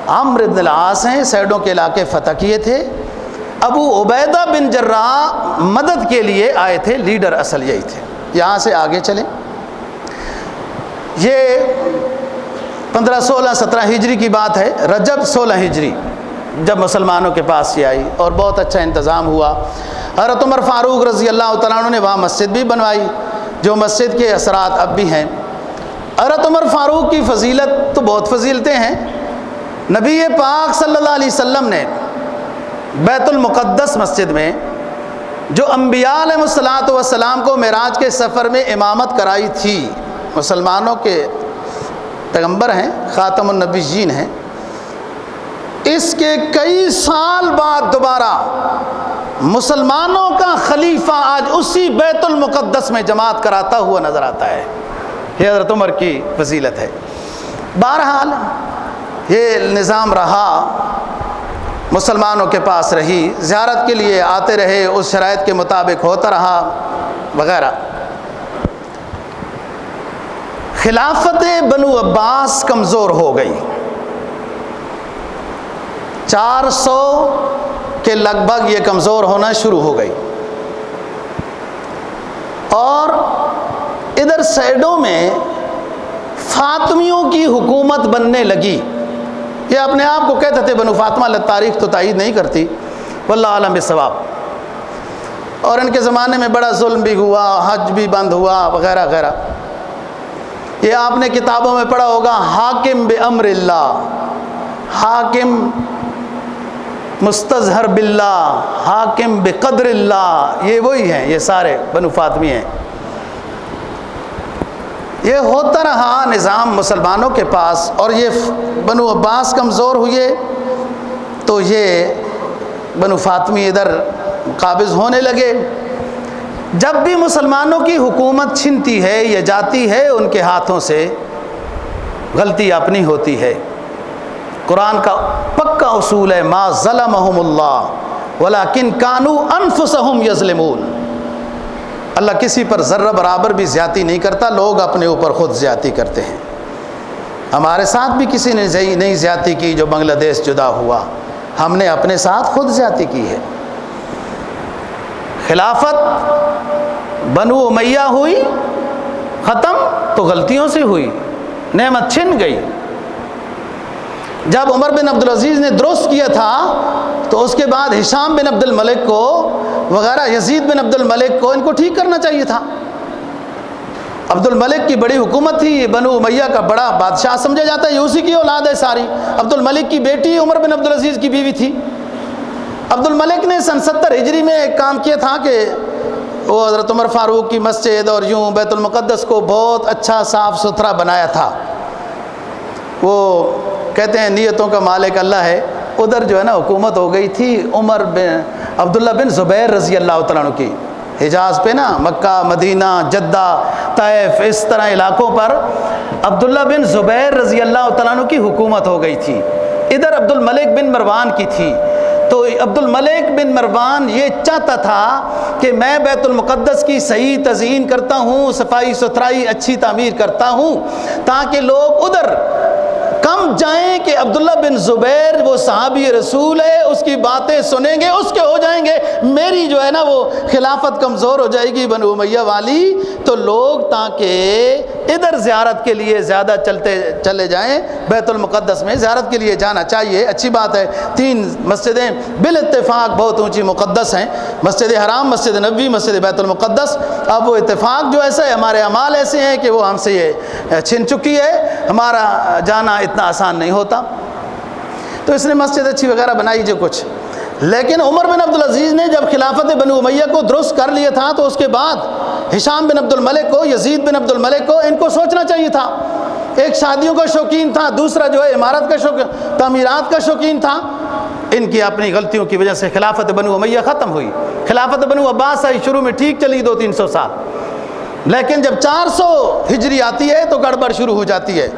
[SPEAKER 1] عمرو بن العاص ہیں، سیڈوں کے علاقے فتح کیے تھے۔ ابو عبیدہ بن جراح مدد کے لیے آئے تھے، لیڈر اصل یہی تھے۔ یہاں سے آگے چلیں، یہ 15 16 17 ہجری کی بات ہے، رجب 16 ہجری جب مسلمانوں کے پاس یہ آئی اور بہت اچھا انتظام ہوا۔ حضرت عمر فاروق رضی اللہ تعالیٰ عنہ نے وہاں مسجد بھی بنوائی، جو مسجد کے اثرات اب بھی ہیں۔ حضرت عمر فاروق کی فضیلت تو بہت فضیلتیں ہیں۔ نبی پاک صلی اللہ علیہ وسلم نے بیت المقدس مسجد میں جو انبیاء علیہ الصلوۃ والسلام کو معراج کے سفر میں امامت کرائی تھی، مسلمانوں کے پیغمبر ہیں، خاتم النبیین ہیں، اس کے کئی سال بعد دوبارہ مسلمانوں کا خلیفہ آج اسی بیت المقدس میں جماعت کراتا ہوا نظر آتا ہے۔ یہ حضرت عمر کی فضیلت ہے۔ بہرحال یہ نظام رہا، مسلمانوں کے پاس رہی، زیارت کے لیے آتے رہے، اس شرائط کے مطابق ہوتا رہا وغیرہ۔ خلافت بنو عباس کمزور ہو گئی، 400 کے لگ بھگ یہ کمزور ہونا شروع ہو گئی، اور ادھر سائڈوں میں فاطمیوں کی حکومت بننے لگی۔ یہ اپنے آپ کو کہتے تھے بنو فاطمہ، تاریخ تو تائید نہیں کرتی، واللہ عالم بالصواب۔ اور ان کے زمانے میں بڑا ظلم بھی ہوا، حج بھی بند ہوا وغیرہ وغیرہ۔ یہ آپ نے کتابوں میں پڑھا ہوگا، حاکم بامر اللہ، حاکم مستظہر باللہ، حاکم بقدر اللہ، یہ وہی ہیں، یہ سارے بنو فاطمی ہیں۔ یہ ہوتا رہا نظام مسلمانوں کے پاس، اور یہ بنو عباس کمزور ہوئے تو یہ بنو فاطمی ادھر قابض ہونے لگے۔ جب بھی مسلمانوں کی حکومت چھنتی ہے یا جاتی ہے ان کے ہاتھوں سے، غلطی اپنی ہوتی ہے۔ قرآن کا پکا اصول ہے، ما ظلمہم اللہ ولکن کانوا انفسہم یظلمون۔ اللہ کسی پر ذرہ برابر بھی زیادتی نہیں کرتا، لوگ اپنے اوپر خود زیادتی کرتے ہیں۔ ہمارے ساتھ بھی کسی نے نہیں زیادتی کی، جو بنگلہ دیش جدا ہوا، ہم نے اپنے ساتھ خود زیادتی کی ہے۔ خلافت بنو امیہ ہوئی ختم تو غلطیوں سے ہوئی، نعمت چھن گئی۔ جب عمر بن عبدالعزیز نے درست کیا تھا تو اس کے بعد ہشام بن عبد الملک کو وغیرہ، یزید بن عبد الملک کو، ان کو ٹھیک کرنا چاہیے تھا۔ عبد الملک کی بڑی حکومت تھی، بنو امیہ کا بڑا بادشاہ سمجھا جاتا ہے، یہ اسی کی اولاد ہے ساری۔ عبد الملک کی بیٹی عمر بن عبدالعزیز کی بیوی تھی۔ عبد الملک نے سن 70 ہجری میں ایک کام کیا تھا کہ وہ حضرت عمر فاروق کی مسجد اور یوں بیت المقدس کو بہت اچھا صاف ستھرا بنایا تھا۔ وہ کہتے ہیں نیتوں کا مالک اللہ ہے۔ ادھر جو ہے نا حکومت ہو گئی تھی عمر بن عبداللہ بن زبیر رضی اللہ تعالیٰ عنہ کی، حجاز پہ نا، مکہ، مدینہ، جدہ، طائف، اس طرح علاقوں پر عبداللہ بن زبیر رضی اللہ تعالیٰ عنہ کی حکومت ہو گئی تھی۔ ادھر عبد الملک بن مروان کی تھی۔ تو عبد الملک بن مروان یہ چاہتا تھا کہ میں بیت المقدس کی صحیح تزئین کرتا ہوں، صفائی ستھرائی اچھی تعمیر کرتا ہوں، تاکہ لوگ ادھر کم جائیں کہ عبداللہ بن زبیر وہ صحابی رسول ہے، اس کی باتیں سنیں گے، اس کے ہو جائیں گے، میری جو ہے نا وہ خلافت کمزور ہو جائے گی بنو امیہ والی، تو لوگ تاکہ ادھر زیارت کے لیے زیادہ چلے جائیں، بیت المقدس میں زیارت کے لیے جانا چاہیے، اچھی بات ہے۔ 3 مسجدیں بالاتفاق بہت اونچی مقدس ہیں، مسجد حرام، مسجد نبوی، مسجد بیت المقدس۔ اب وہ اتفاق جو ایسا ہے، ہمارے اعمال ایسے ہیں کہ وہ ہم سے یہ چھن چکی ہے، ہمارا جانا اتنا آسان نہیں ہوتا۔ تو اس نے مسجد اچھی وغیرہ بنائی جو کچھ، لیکن عمر بن عبدالعزیز نے جب خلافت بنو امیہ کو درست کر لیا تھا تو اس کے بعد ہشام بن عبد الملک کو، یزید بن عبد الملک کو، ان کو سوچنا چاہیے تھا۔ ایک شادیوں کا شوقین تھا، دوسرا جو ہے عمارت کا شوقین، تعمیرات کا شوقین تھا۔ ان کی اپنی غلطیوں کی وجہ سے خلافت بنو امیہ ختم ہوئی۔ خلافت بنو عباس آئی، شروع میں ٹھیک چلی 200-300 سال، لیکن جب 400 ہجری آتی ہے تو گڑبڑ شروع ہو جاتی ہے،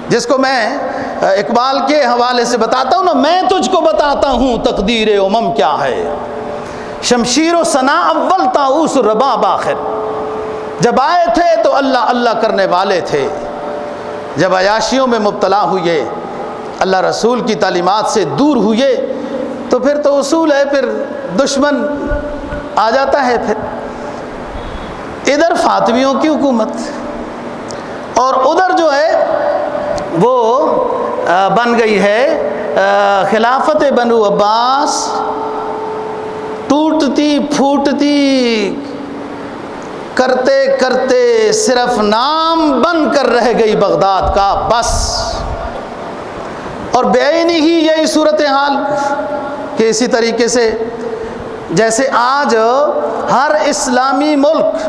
[SPEAKER 1] جس کو میں اقبال کے حوالے سے بتاتا ہوں نا، میں تجھ کو بتاتا ہوں تقدیر امم کیا ہے، شمشیر و ثنا اول طاؤس رباب آخر۔ جب آئے تھے تو اللہ اللہ کرنے والے تھے، جب عیاشیوں میں مبتلا ہوئے، اللہ رسول کی تعلیمات سے دور ہوئے، تو پھر تو اصول ہے، پھر دشمن آ جاتا ہے۔ پھر ادھر فاطمیوں کی حکومت اور ادھر جو ہے وہ بن گئی ہے خلافت بنو عباس، ٹوٹتی پھوٹتی کرتے کرتے صرف نام بن کر رہ گئی بغداد کا بس۔ اور بعین ہی یہی صورتحال کہ اسی طریقے سے جیسے آج ہر اسلامی ملک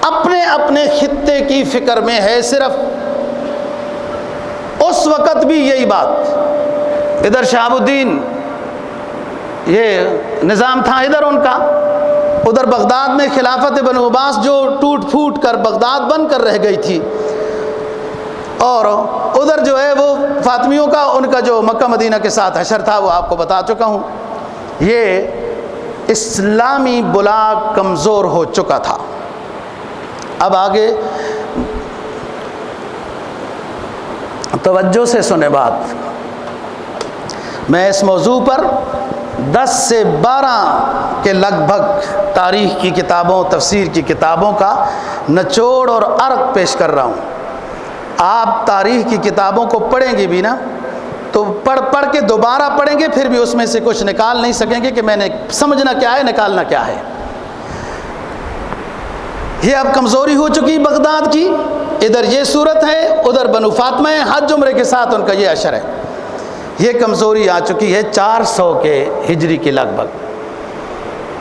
[SPEAKER 1] اپنے اپنے خطے کی فکر میں ہے صرف، اس وقت بھی یہی بات۔ ادھر شہاب الدین یہ نظام تھا ادھر ان کا، ادھر بغداد میں خلافت بنو عباس جو ٹوٹ پھوٹ کر بغداد بن کر رہ گئی تھی، اور ادھر جو ہے وہ فاطمیوں کا، ان کا جو مکہ مدینہ کے ساتھ حشر تھا وہ آپ کو بتا چکا ہوں۔ یہ اسلامی بلاک کمزور ہو چکا تھا۔ اب آگے توجہ سے سنے بات، میں اس موضوع پر 10 سے 12 کے لگ بھگ تاریخ کی کتابوں، تفسیر کی کتابوں کا نچوڑ اور عرق پیش کر رہا ہوں۔ آپ تاریخ کی کتابوں کو پڑھیں گے بھی نا تو پڑھ کے دوبارہ پڑھیں گے، پھر بھی اس میں سے کچھ نکال نہیں سکیں گے کہ میں نے سمجھنا کیا ہے، نکالنا کیا ہے۔ یہ اب کمزوری ہو چکی بغداد کی، ادھر یہ صورت ہے، ادھر بنو فاطمہ ہے، حج عمرے کے ساتھ ان کا یہ عشر ہے۔ یہ کمزوری آ چکی ہے 400 کے ہجری کے لگ بھگ،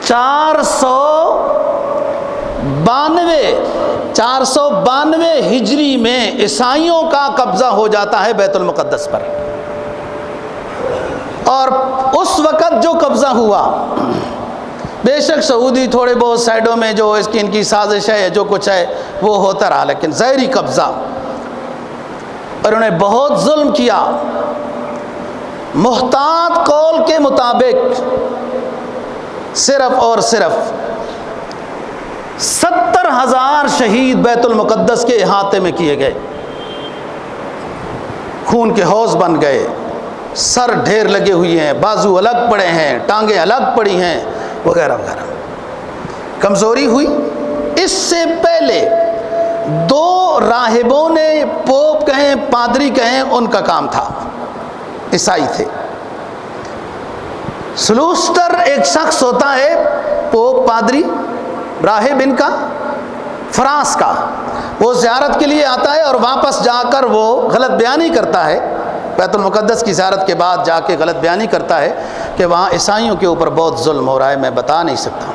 [SPEAKER 1] 492 ہجری میں عیسائیوں کا قبضہ ہو جاتا ہے بیت المقدس پر۔ اور اس وقت جو قبضہ ہوا، بے شک سعودی تھوڑے بہت سائڈوں میں جو اس کی ان کی سازش ہے، جو کچھ ہے وہ ہوتا رہا، لیکن ظاہری قبضہ، اور انہیں بہت ظلم کیا۔ محتاط قول کے مطابق صرف اور صرف 70,000 شہید بیت المقدس کے احاطے میں کیے گئے، خون کے حوض بن گئے، سر ڈھیر لگے ہوئے ہیں، بازو الگ پڑے ہیں، ٹانگیں الگ پڑی ہیں، وغیرہ وغیرہ۔ کمزوری ہوئی۔ اس سے پہلے دو راہبوں نے، پوپ کہیں پادری کہیں، ان کا کام تھا، عیسائی تھے۔ سلوسٹر ایک شخص ہوتا ہے، پوپ پادری راہب ان کا فرانس کا، وہ زیارت کے لیے آتا ہے اور واپس جا کر وہ غلط بیانی کرتا ہے، بیت المقدس کی زیارت کے بعد جا کے غلط بیانی کرتا ہے کہ وہاں عیسائیوں کے اوپر بہت ظلم ہو رہا ہے، میں بتا نہیں سکتا۔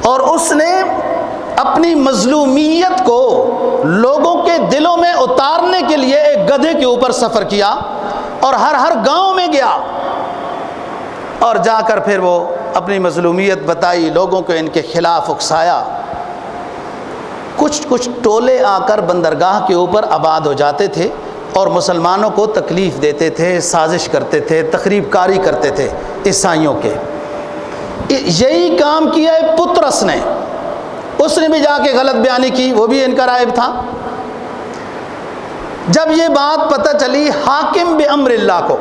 [SPEAKER 1] اور اس نے اپنی مظلومیت کو لوگوں کے دلوں میں اتارنے کے لیے ایک گدھے کے اوپر سفر کیا اور ہر گاؤں میں گیا اور جا کر پھر وہ اپنی مظلومیت بتائی، لوگوں کو ان کے خلاف اکسایا۔ کچھ ٹولے آ کر بندرگاہ کے اوپر آباد ہو جاتے تھے اور مسلمانوں کو تکلیف دیتے تھے، سازش کرتے تھے، تخریب کاری کرتے تھے عیسائیوں کے۔ یہی کام کیا ہے پطرس نے، اس نے بھی جا کے غلط بیانی کی، وہ بھی ان کا راہب تھا۔ جب یہ بات پتہ چلی حاکم بامر اللہ کو،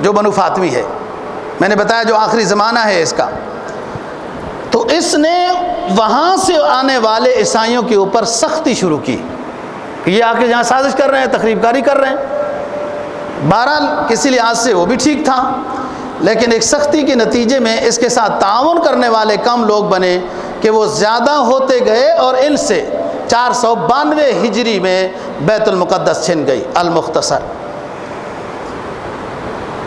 [SPEAKER 1] جو بنو فاطمی ہے، میں نے بتایا جو آخری زمانہ ہے اس کا، تو اس نے وہاں سے آنے والے عیسائیوں کے اوپر سختی شروع کی کہ یہ آ کے جہاں سازش کر رہے ہیں، تخریب کاری کر رہے ہیں۔ بہرحال کسی لحاظ سے وہ بھی ٹھیک تھا، لیکن ایک سختی کے نتیجے میں اس کے ساتھ تعاون کرنے والے کم لوگ بنے کہ وہ زیادہ ہوتے گئے اور ان سے 492 ہجری میں بیت المقدس چھن گئی المختصر۔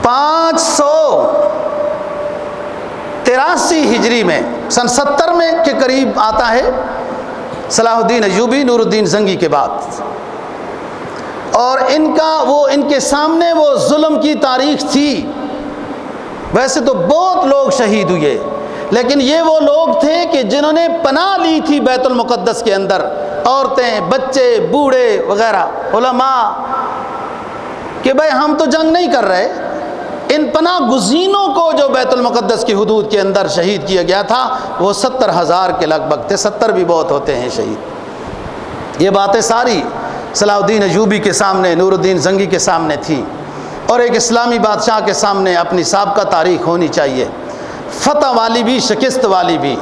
[SPEAKER 1] 583 ہجری میں، سن 70 میں کے قریب آتا ہے صلاح الدین ایوبی نور الدین زنگی کے بعد، اور ان کے سامنے وہ ظلم کی تاریخ تھی۔ ویسے تو بہت لوگ شہید ہوئے، لیکن یہ وہ لوگ تھے کہ جنہوں نے پناہ لی تھی بیت المقدس کے اندر، عورتیں، بچے، بوڑھے وغیرہ، علماء، کہ بھائی ہم تو جنگ نہیں کر رہے۔ ان پناہ گزینوں کو جو بیت المقدس کی حدود کے اندر شہید کیا گیا تھا وہ 70,000 کے لگ بھگ تھے، 70 بھی بہت ہوتے ہیں شہید۔ یہ باتیں ساری صلاح الدین ایوبی کے سامنے، نور الدین زنگی کے سامنے تھیں، اور ایک اسلامی بادشاہ کے سامنے اپنی سابقہ تاریخ ہونی چاہیے، فتح والی بھی، شکست والی بھی،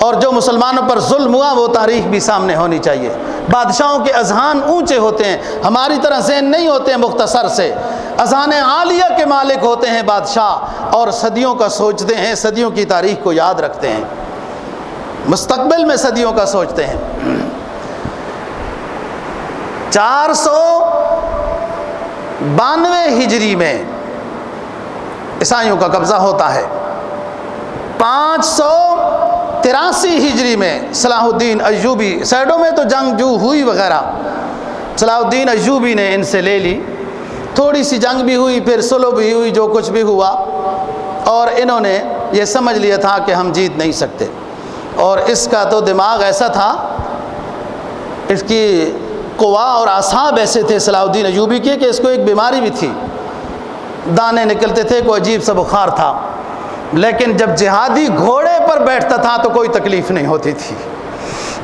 [SPEAKER 1] اور جو مسلمانوں پر ظلم ہوا وہ تاریخ بھی سامنے ہونی چاہیے۔ بادشاہوں کے اذہان اونچے ہوتے ہیں، ہماری طرح ذہن نہیں ہوتے ہیں مختصر سے، اذہان عالیہ کے مالک ہوتے ہیں بادشاہ، اور صدیوں کا سوچتے ہیں، صدیوں کی تاریخ کو یاد رکھتے ہیں، مستقبل میں صدیوں کا سوچتے ہیں۔ 492 ہجری میں عیسائیوں کا قبضہ ہوتا ہے۔ 583 ہجری میں صلاح الدین ایوبی، سائڈوں میں تو جنگ جو ہوئی وغیرہ، صلاح الدین ایوبی نے ان سے لے لی، تھوڑی سی جنگ بھی ہوئی، پھر صلح بھی ہوئی، جو کچھ بھی ہوا، اور انہوں نے یہ سمجھ لیا تھا کہ ہم جیت نہیں سکتے۔ اور اس کا تو دماغ ایسا تھا، اس کی قوا اور اعصاب ایسے تھے صلاح الدین ایوبی کے کہ اس کو ایک بیماری بھی تھی، دانے نکلتے تھے، کوئی عجیب سا بخار تھا، لیکن جب جہادی گھوڑے پر بیٹھتا تھا تو کوئی تکلیف نہیں ہوتی تھی،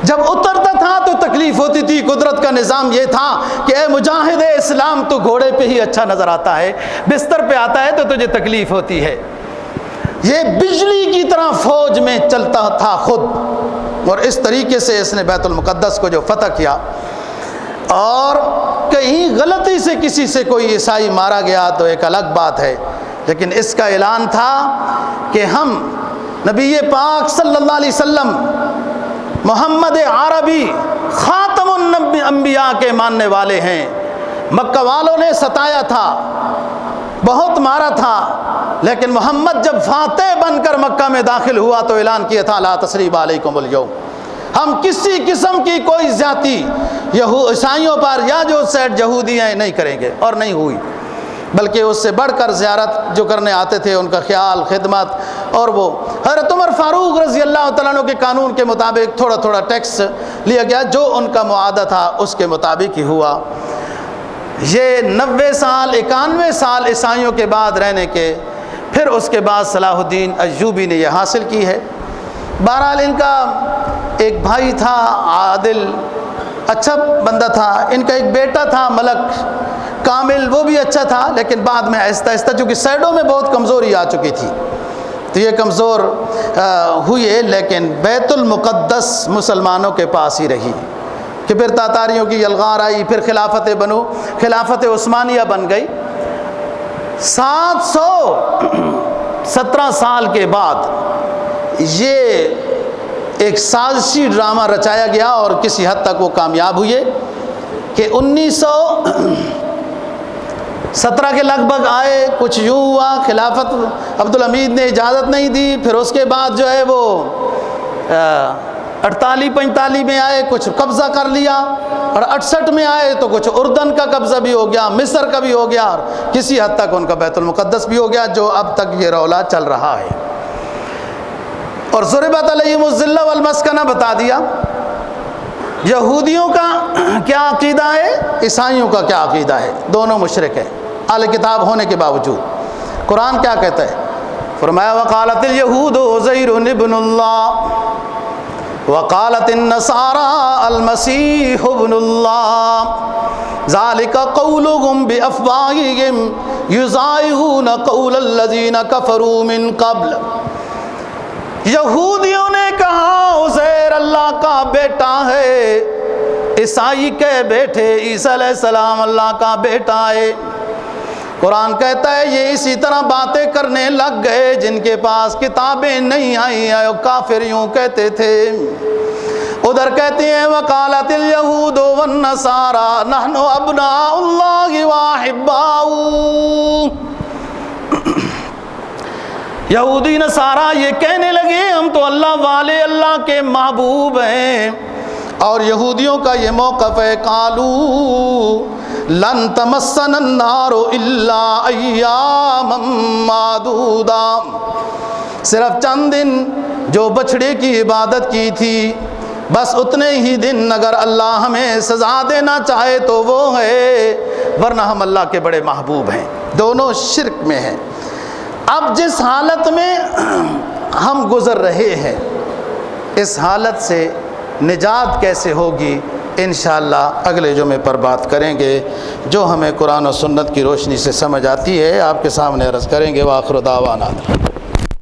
[SPEAKER 1] جب اترتا تھا تو تکلیف ہوتی تھی۔ قدرت کا نظام یہ تھا کہ اے مجاہد اسلام، تو گھوڑے پہ ہی اچھا نظر آتا ہے، بستر پہ آتا ہے تو تجھے تکلیف ہوتی ہے۔ یہ بجلی کی طرح فوج میں چلتا تھا خود، اور اس طریقے سے اس نے بیت المقدس کو جو فتح کیا، اور کہیں غلطی سے کسی سے کوئی عیسائی مارا گیا تو ایک الگ بات ہے، لیکن اس کا اعلان تھا کہ ہم نبی پاک صلی اللہ علیہ وسلم محمد عربی خاتم الانبیاء کے ماننے والے ہیں۔ مکہ والوں نے ستایا تھا، بہت مارا تھا، لیکن محمد جب فاتح بن کر مکہ میں داخل ہوا تو اعلان کیا تھا لا تثریب علیکم الیوم، ہم کسی قسم کی کوئی زیادتی عیسائیوں پر یا جو سیٹ یہودی ہیں نہیں کریں گے، اور نہیں ہوئی، بلکہ اس سے بڑھ کر زیارت جو کرنے آتے تھے ان کا خیال، خدمت، اور وہ حضرت عمر فاروق رضی اللہ تعالیٰ عنہ کے قانون کے مطابق تھوڑا تھوڑا ٹیکس لیا گیا، جو ان کا معاہدہ تھا اس کے مطابق ہی ہوا۔ یہ 90 سال 91 سال عیسائیوں کے بعد رہنے کے، پھر اس کے بعد صلاح الدین ایوبی نے یہ حاصل کی ہے۔ بہرحال ان کا ایک بھائی تھا عادل، اچھا بندہ تھا، ان کا ایک بیٹا تھا ملک کامل، وہ بھی اچھا تھا، لیکن بعد میں آہستہ آہستہ چونکہ سائڈوں میں بہت کمزوری آ چکی تھی تو یہ کمزور ہوئے، لیکن بیت المقدس مسلمانوں کے پاس ہی رہی، کہ پھر تاتاریوں کی یلغار آئی، پھر خلافت عثمانیہ بن گئی۔ 717 سال کے بعد یہ ایک سازشی ڈرامہ رچایا گیا اور کسی حد تک وہ کامیاب ہوئے کہ 1917 کے لگ بھگ آئے، کچھ یوں ہوا، خلافت عبدالحمید نے اجازت نہیں دی، پھر اس کے بعد جو ہے وہ 48-45 میں آئے، کچھ قبضہ کر لیا، اور 68 میں آئے تو کچھ اردن کا قبضہ بھی ہو گیا، مصر کا بھی ہو گیا، اور کسی حد تک ان کا بیت المقدس بھی ہو گیا، جو اب تک یہ رولا چل رہا ہے۔ اور ضربت علیہم الذلہ والمسکنہ بتا دیا۔ یہودیوں کا کیا عقیدہ ہے، عیسائیوں کا کیا عقیدہ ہے، دونوں مشرک ہیں اہل کتاب ہونے کے باوجود۔ قرآن کیا کہتا ہے؟ فرمایا وقالت الیہود عزیر ابن اللہ وقالت النصارى المسیح ابن اللہ ذلك قولهم بافواہہم یضاہئون قول الذین کفروا من قبل۔ یہودیوں نے کہا عزیر اللہ کا بیٹا ہے، عیسائی کے بیٹے عیسیٰ علیہ السلام اللہ کا بیٹا ہے۔ قرآن کہتا ہے یہ اسی طرح باتیں کرنے لگ گئے جن کے پاس کتابیں نہیں آئیں، کافر یوں کہتے تھے۔ ادھر کہتے ہیں وقالت الیہود والنصارى نحن ابناء اللہ واحباؤہ۔ یہودی نصارہ یہ کہنے لگے ہم تو اللہ والے، اللہ کے محبوب ہیں۔ اور یہودیوں کا یہ موقف ہے قالو لن تمسنا النار الا ایاما معدودا، صرف چند دن جو بچھڑے کی عبادت کی تھی، بس اتنے ہی دن اگر اللہ ہمیں سزا دینا چاہے تو وہ ہے، ورنہ ہم اللہ کے بڑے محبوب ہیں۔ دونوں شرک میں ہیں۔ اب جس حالت میں ہم گزر رہے ہیں، اس حالت سے نجات کیسے ہوگی انشاءاللہ اگلے جمعے پر بات کریں گے، جو ہمیں قرآن و سنت کی روشنی سے سمجھ آتی ہے آپ کے سامنے عرض کریں گے۔ وآخر دعوانا